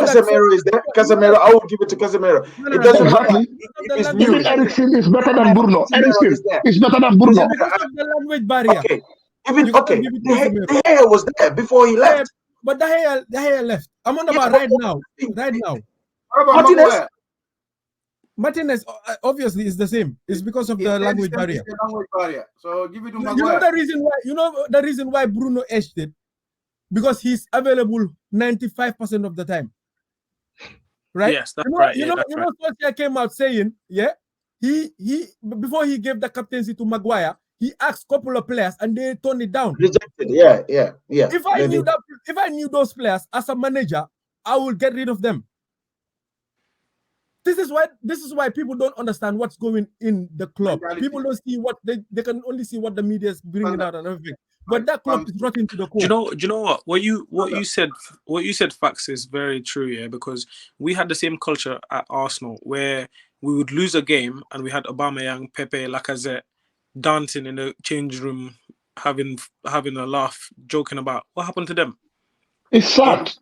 Casemiro is there. Casemiro, I will give it to Casemiro. It doesn't matter Exactly. if it's new. Even Eriksen is better than Bruno. Casemiro Eriksen is there. is better than Bruno. Because of the language barrier. Okay, You even gotta okay. give it to Casemiro. The hair was there before he Yeah, left. but the hair left. I'm on about right now. Right now. What about Martinez? Maguire? Martinez obviously is the same. It's because of the language barrier. The language barrier. So give it to You know Maguire. the reason why Bruno edged it? Because he's available 95% of the time. Right? Yes, that's right. You know, Solskjaer came out saying, yeah, he before he gave the captaincy to Maguire, he asked a couple of players and they turned it down. Rejected. Yeah. If I knew those players as a manager, I would get rid of them. This is why people don't understand what's going in the club. People don't see what they can only see what the media is bringing out and everything. But that club is rotten to the core. Do you know what you said facts is very true, yeah, because we had the same culture at Arsenal where we would lose a game and we had Aubameyang, Pepe, Lacazette dancing in the change room, having a laugh, joking about what happened to them. It's sad.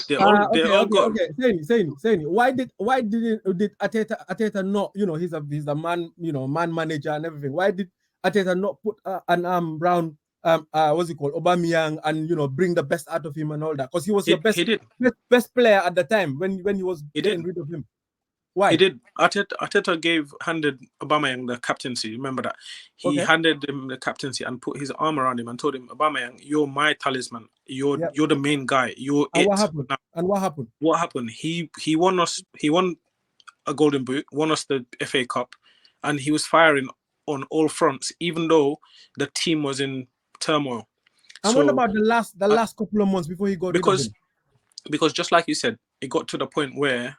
They all got. Okay. Say me. Why did Arteta not? You know, he's a man. You know, man manager and everything. Why did Arteta not put an arm round what's it called, Aubameyang, and bring the best out of him and all that? Because he was your best player at the time when he was getting rid of him. Why? He did. Arteta handed Aubameyang the captaincy. Remember that? He handed him the captaincy and put his arm around him and told him, Aubameyang, you're my talisman. You're the main guy. You're and it. What happened? And what happened? What happened? He won us. He won a Golden Boot. Won us the FA Cup, and he was firing on all fronts, even though the team was in turmoil. And what about the last couple of months before he got rid of him? Because just like you said, it got to the point where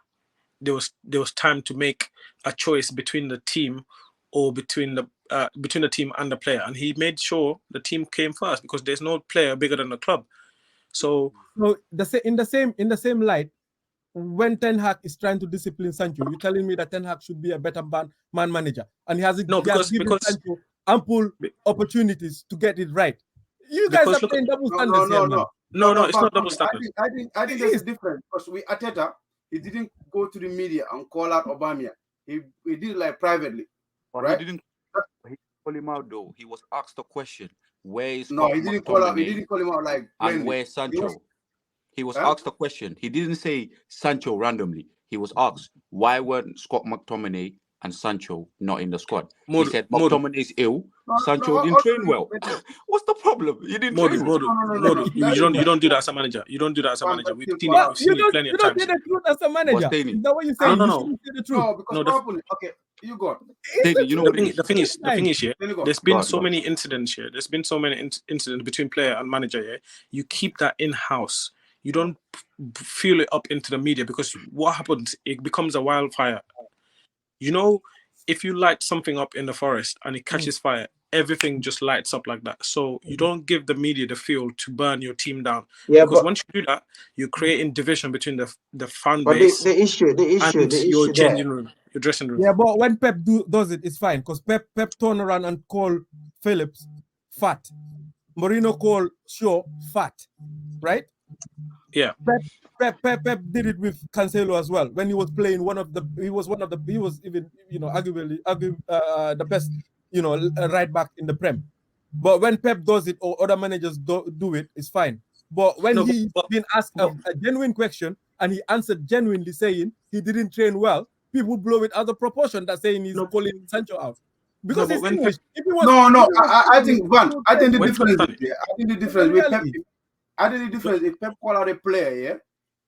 there was time to make a choice between the team or between the team and the player, and he made sure the team came first because there's no player bigger than the club. So in the same light, when Ten Hag is trying to discipline Sancho, you're telling me that Ten Hag should be a better man manager, and he has given Sancho ample opportunities to get it right. You guys are playing double standards here, man. No, it's not double standards. I think there's a difference because we Arteta, he didn't go to the media and call out Aubameyang. He did it like privately, right? He didn't call him out though. He was asked a question. Where is he didn't call him out like plainly. And where's Sancho? He was asked a question. He didn't say Sancho randomly. He was asked why weren't Scott McTominay and Sancho not in the squad. He said McTominay's ill. Sancho didn't train well. What's the problem? You didn't train well. No. You don't do that as a manager. You don't do that as a manager. We've seen it plenty of times. You don't say the truth as a manager. Is that what you're saying? No. The truth. Okay, you go. The thing is, yeah, there's been so many incidents here. There's been so many incidents between player and manager. Yeah, you keep that in house. You don't fuel it up into the media because what happens? It becomes a wildfire. You know, if you light something up in the forest and it catches fire, everything just lights up like that. So you don't give the media the fuel to burn your team down. Yeah, because once you do that, you're creating division between the fan base. But the issue, and your changing room, your dressing room. Yeah, but when Pep does it, it's fine because Pep turn around and call Phillips fat. Mourinho called Shaw fat, right? Yeah. Pep did it with Cancelo as well when he was playing he was even arguably the best right back in the Prem. But when Pep does it or other managers do it, it's fine. But when he's been asked a genuine question and he answered genuinely saying he didn't train well, people blow it out of proportion that saying he's calling Sancho out. Because he's English. I think the difference if Pep call out a player, yeah.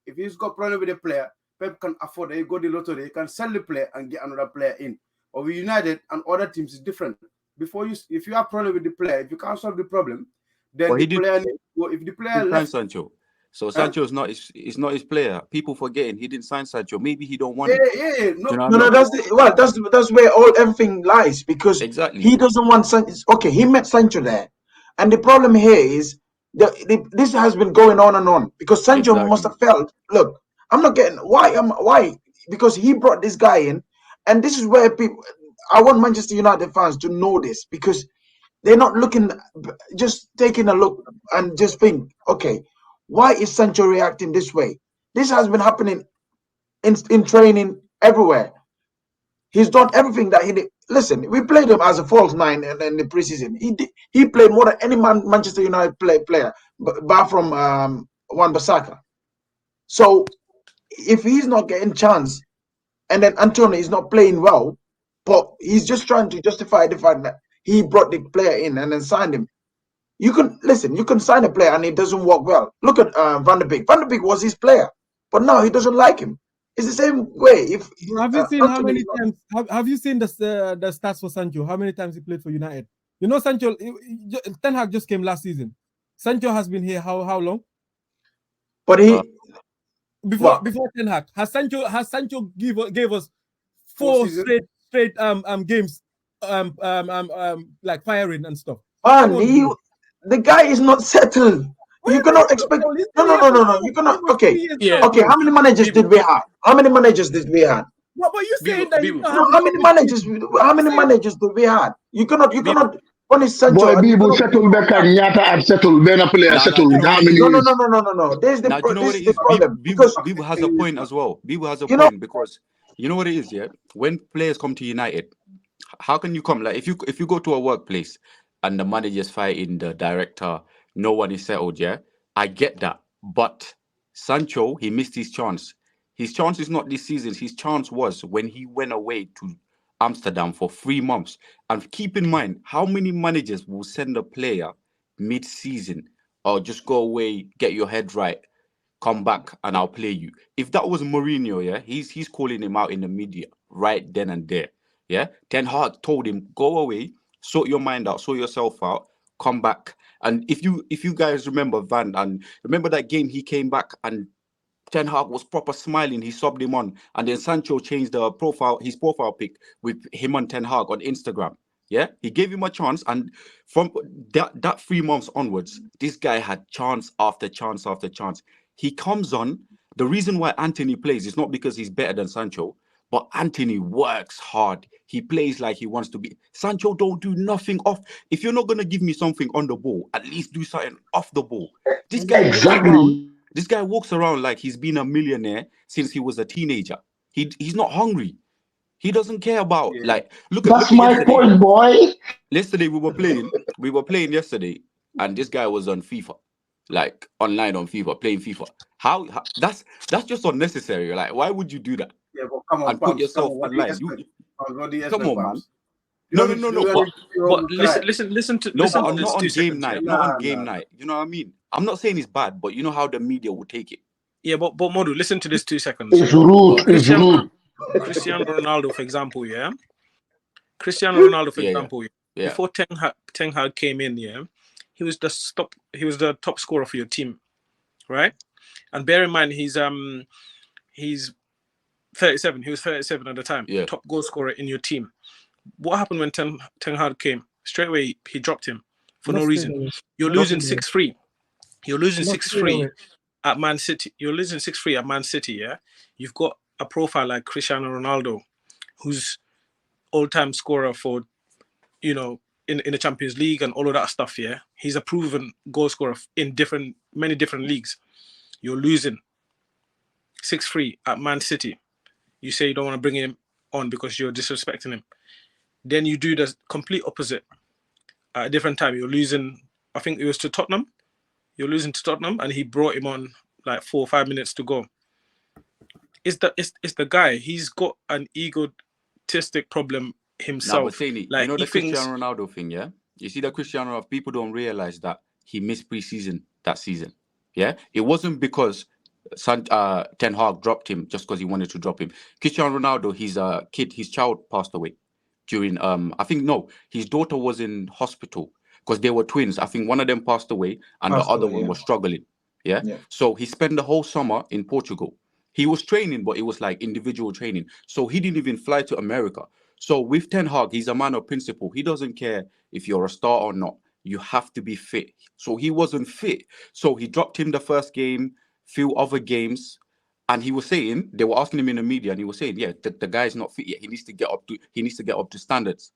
If he's got problem with a player, Pep can afford it. He go the lottery, he can sell the player and get another player in. Or with United and other teams is different. If you have problem with the player, if you can't solve the problem, then if the player left Sancho. So Sancho is not his player. People forgetting he didn't sign Sancho. Maybe he don't want it. No. That's where everything lies because he doesn't want Sancho. Okay, he met Sancho there, and the problem here is this has been going on and on because Sancho must have felt. Look, I'm not getting why because he brought this guy in, and this is where people. I want Manchester United fans to know this because they're not looking, just taking a look and just think, okay, why is Sancho reacting this way? This has been happening in training everywhere. He's done everything that he did. Listen, we played him as a false nine in the preseason. He played more than any Manchester United player, bar from Wan-Bissaka. So if he's not getting chance, and then Antonio is not playing well, but he's just trying to justify the fact that he brought the player in and then signed him. You can sign a player and it doesn't work well. Look at Van der Beek. Van der Beek was his player, but now he doesn't like him. It's the same way. If have you seen how many times? Have you seen the stats for Sancho? How many times he played for United? You know, Sancho. Ten Hag just came last season. Sancho has been here how long? But he before Ten Hag has Sancho gave us four straight games like firing and stuff. Man, the guy is not settled. You cannot expect. No. You cannot. Okay. Yeah. Okay. How many managers did we have? How many managers did we have? But you saying that you how many managers? How many managers do we have? You cannot punish Sancho. Boy, people settle back and Nyata and settle. Ben a player settle. How many years? No. There's the problem. Bibu has a point as well. Bibu has a point because you know what it is, yeah. When players come to United, how can you come like if you go to a workplace and the manager's fighting the director, no one is settled, yeah? I get that. But Sancho, he missed his chance. His chance is not this season. His chance was when he went away to Amsterdam for 3 months. And keep in mind, how many managers will send a player mid-season or just go away, get your head right, come back and I'll play you. If that was Mourinho, yeah, he's calling him out in the media right then and there. Yeah, Ten Hag told him, go away, sort your mind out, sort yourself out, come back. And if you guys remember Van, and remember that game he came back and Ten Hag was proper smiling, he subbed him on, and then Sancho changed his profile pic with him on Ten Hag on Instagram. Yeah, he gave him a chance, and from that 3 months onwards, this guy had chance after chance after chance. He comes on. The reason why Anthony plays is not because he's better than Sancho, but Anthony works hard. He plays like he wants to be. Sancho don't do nothing off. If you're not gonna give me something on the ball, at least do something off the ball. This guy walks around like he's been a millionaire since he was a teenager. He's not hungry. He doesn't care about look at my point, boy. Yesterday we were playing yesterday, and this guy was on FIFA, like online on FIFA, playing FIFA. How that's just unnecessary. Like, why would you do that? Yeah, but come on, and put yourself online. Come on, man. No. But listen to not on game night. Not on game night. You know what I mean? I'm not saying it's bad, but you know how the media will take it. Yeah, but Modu, listen to this 2 seconds. It's rude. It's rude. Cristiano Ronaldo, for example, yeah. Before Ten Hag came in, yeah, he was the top scorer for your team, right? And bear in mind, he's 37. He was 37 at the time. Yeah. Top goal scorer in your team. What happened when Ten Hag came? Straight away, he dropped him for no reason. You're losing 6-3. You're losing 6-3 at Man City. You're losing 6-3 at Man City, yeah? You've got a profile like Cristiano Ronaldo, who's all-time scorer for, in the Champions League and all of that stuff, yeah? He's a proven goal scorer in many different leagues. You're losing 6-3 at Man City. You say you don't want to bring him on because you're disrespecting him. Then you do the complete opposite. At a different time, you're losing, I think it was to Tottenham. You're losing to Tottenham, and he brought him on like 4 or 5 minutes to go. It's the guy. He's got an egotistic problem himself. Nah, but Saini, like, the Cristiano Ronaldo thing, yeah? You see that Cristiano, people don't realize that he missed preseason that season. Yeah? It wasn't because Ten Hag dropped him just because he wanted to drop him. Cristiano Ronaldo, his child passed away during his daughter was in hospital because they were twins. I think one of them passed away and the other one was struggling. Yeah? So he spent the whole summer in Portugal. He was training, but it was like individual training. So he didn't even fly to America. So with Ten Hag, he's a man of principle. He doesn't care if you're a star or not. You have to be fit. So he wasn't fit. So he dropped him the first game, few other games, and he was saying, they were asking him in the media, and he was saying, yeah, the guy's not fit yet. He needs to get up to standards.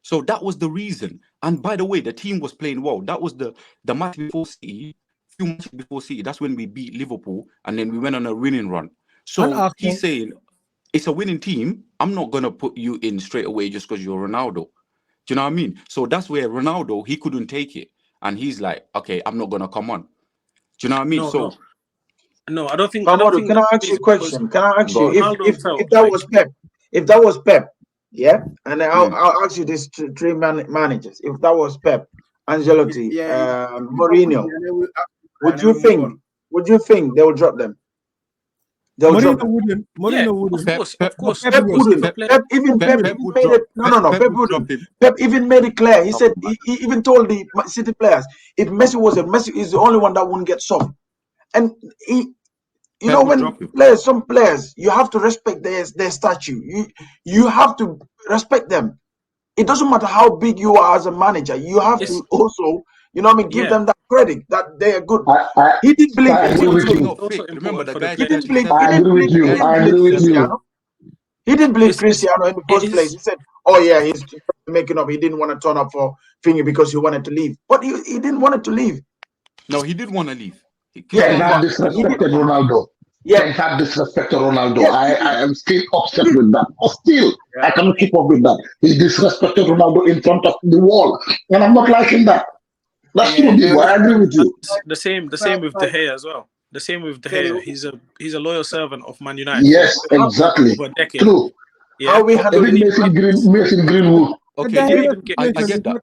So that was the reason. And by the way, the team was playing well. That was the match before City. few matches before City, that's when we beat Liverpool, and then we went on a winning run. So he's saying it's a winning team. I'm not gonna put you in straight away just because you're Ronaldo. Do you know what I mean? So that's where Ronaldo, he couldn't take it, and he's like, okay, I'm not gonna come on. Do you know what I mean? No, I don't think. Mamoru, can I ask you a question? Can I ask you if that was Pep? If that was Pep, yeah, and I'll ask you this three managers. If that was Pep, Ancelotti, Mourinho, would you think they will drop them? Mourinho wouldn't. Mourinho wouldn't. Of course. Pep wouldn't. Pep made it. No. Pep wouldn't. Pep even made it clear. He said he even told the City players if Messi is the only one that wouldn't get soft, and he. You know, when some players, you have to respect their statue. You have to respect them. It doesn't matter how big you are as a manager. You have to also, you know what I mean, give them that credit that they are good. He didn't believe it. Remember the guy. He didn't believe Cristiano in the first place. He said, "Oh yeah, he's making up. He didn't want to turn up for Finger because he wanted to leave, but he didn't want to leave." No, he did want to leave. Ten had disrespected Ronaldo. Ten had disrespected Ronaldo. I am still upset with that. Still, I cannot keep up with that. He disrespected Ronaldo in front of the wall, and I'm not liking that. That's true, Diego. I agree with you. The same with De Gea as well. The same with De Gea. He's a loyal servant of Man United. Yes, exactly. Over a decade. True. Yeah. How we handle Mason Greenwood. Okay, I get that.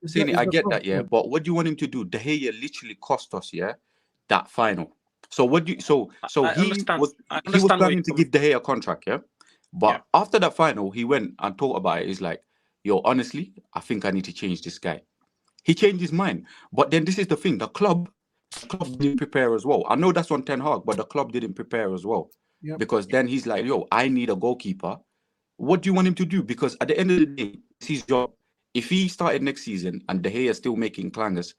Sani, I get that, yeah. But what do you want him to do? De Gea literally cost us, yeah, that final. So what do you? So he was planning to give De Gea a contract, yeah. But after that final, he went and talked about it. He's like, "Yo, honestly, I think I need to change this guy." He changed his mind. But then this is the thing: the club didn't prepare as well. I know that's on Ten Hag, but the club didn't prepare as well. Yep. Because then he's like, "Yo, I need a goalkeeper." What do you want him to do? Because at the end of the day, it's his job. If he started next season and De Gea is still making clangers,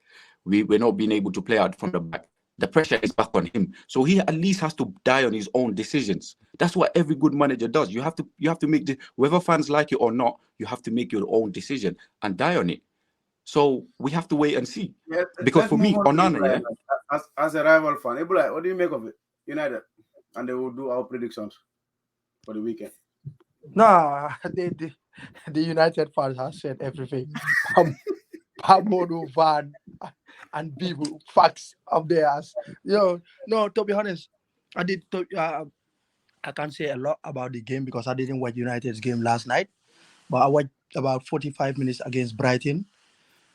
we're not being able to play out from the back. The pressure is back on him. So he at least has to die on his own decisions. That's what every good manager does. You have to make whether fans like it or not, you have to make your own decision and die on it. So we have to wait and see. Yeah, because for me, Onana, as a rival fan, like, what do you make of it? United, and they will do our predictions for the weekend. No, the United fans have said everything. Pamodu, Van, and Bibu, facts of theirs. No, to be honest, I can't say a lot about the game because I didn't watch United's game last night, but I watched about 45 minutes against Brighton.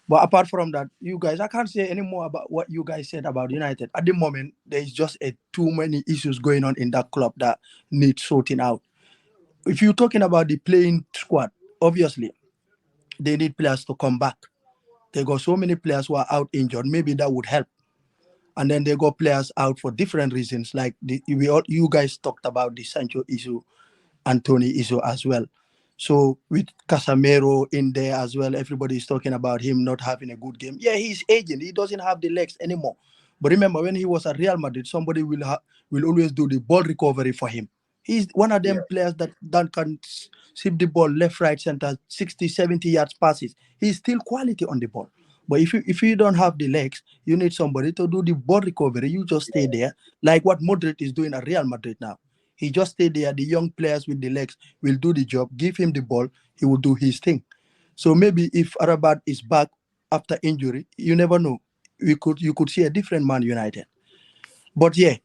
But apart from that, you guys, I can't say any more about what you guys said about United. At the moment, there's just too many issues going on in that club that need sorting out. If you're talking about the playing squad, obviously, they need players to come back. They got so many players who are out injured. Maybe that would help. And then they got players out for different reasons. Like you guys talked about the Sancho issue, Anthony issue as well. So with Casemiro in there as well, everybody is talking about him not having a good game. Yeah, he's aging. He doesn't have the legs anymore. But remember, when he was at Real Madrid, somebody will always do the ball recovery for him. He's one of them players that can sweep the ball left, right, center, 60, 70 yards passes. He's still quality on the ball. But if you don't have the legs, you need somebody to do the ball recovery. You just stay there, like what Modric is doing at Real Madrid now. He just stay there. The young players with the legs will do the job. Give him the ball. He will do his thing. So maybe if Arabat is back after injury, you never know. You could see a different Man United. But yeah,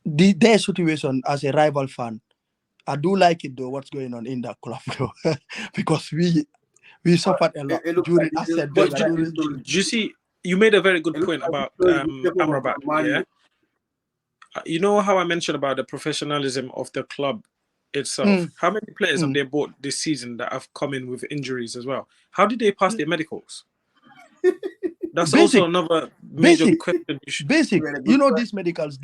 their situation as a rival fan, I do like it though. What's going on in that club though, because we suffered a lot during Asset. But do you see? You made a very good point about Amrabat. Yeah. You know how I mentioned about the professionalism of the club itself. How many players have they bought this season that have come in with injuries as well? How did they pass their medicals? That's also another major question. Basic. You know, these medicals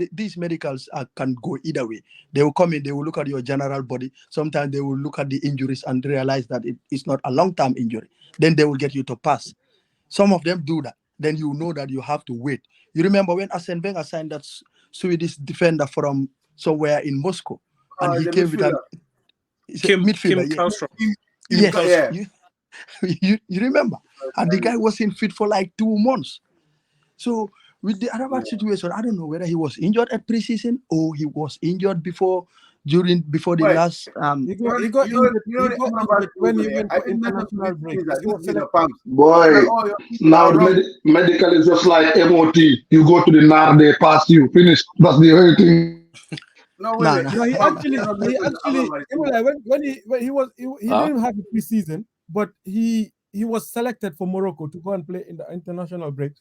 can go either way. They will come in, they will look at your general body. Sometimes they will look at the injuries and realize that it's not a long-term injury. Then they will get you to pass. Some of them do that. Then you know that you have to wait. You remember when Arsene Wenger signed that Swedish defender from somewhere in Moscow, and he came with a midfielder. Yes. You remember? And the guy wasn't fit for like 2 months. So with the Arabat situation, I don't know whether he was injured at preseason or he was injured before the last. He got injured when he went for international break. Boy, now medical is just like MOT. You go to the NAR, they pass you, finish. That's the only thing. No, he actually when he didn't have a preseason, but he was selected for Morocco to go and play in the international break.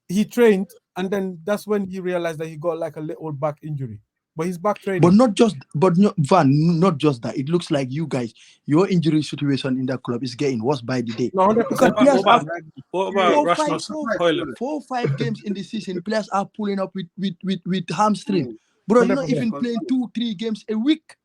He trained, and then that's when he realized that he got like a little back injury. But he's back training. But not just that. It looks like you guys, your injury situation in that club is getting worse by the day. No, 100%. What about Rasmus Højlund? 4 or 5 games in the season, players are pulling up with hamstring. Bro, you're not even playing 2-3 games a week.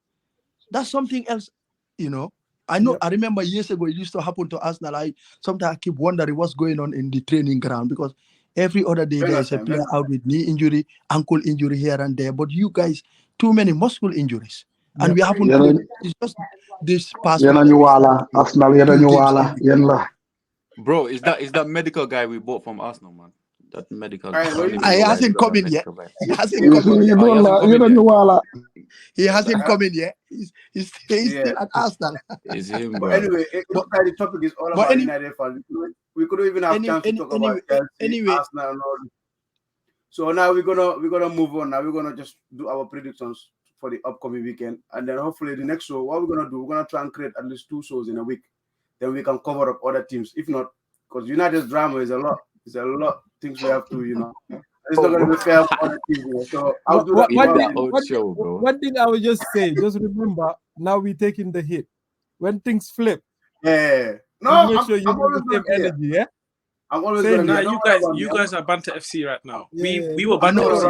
That's something else, you know. I know. I remember years ago it used to happen to Arsenal. Sometimes I keep wondering what's going on in the training ground, because every other day there's a player out with knee injury, ankle injury here and there. But you guys, too many muscle injuries, and we haven't. It's just this past. Bro, is that medical guy we bought from Arsenal, man? That medical. He hasn't come in yet. He hasn't come in. He hasn't come in yet. He's still at Arsenal. It's him, bro. But anyway, the topic is all about United fans. We could even have chance to talk about Chelsea, Arsenal, and all. So now we're gonna move on. Now we're gonna just do our predictions for the upcoming weekend, and then hopefully the next show, what we're gonna do, we're gonna try and create at least 2 shows in a week. Then we can cover up other teams. If not, because United's drama is a lot. It's a lot things we have to, you know. It's not going to be fair for other teams. So I'll do that. One thing I would just say, just remember, now we're taking the hit. When things flip, no, make sure you have the same energy, yeah? I'm always going to. You guys are Banter FC right now. We were Banter FC.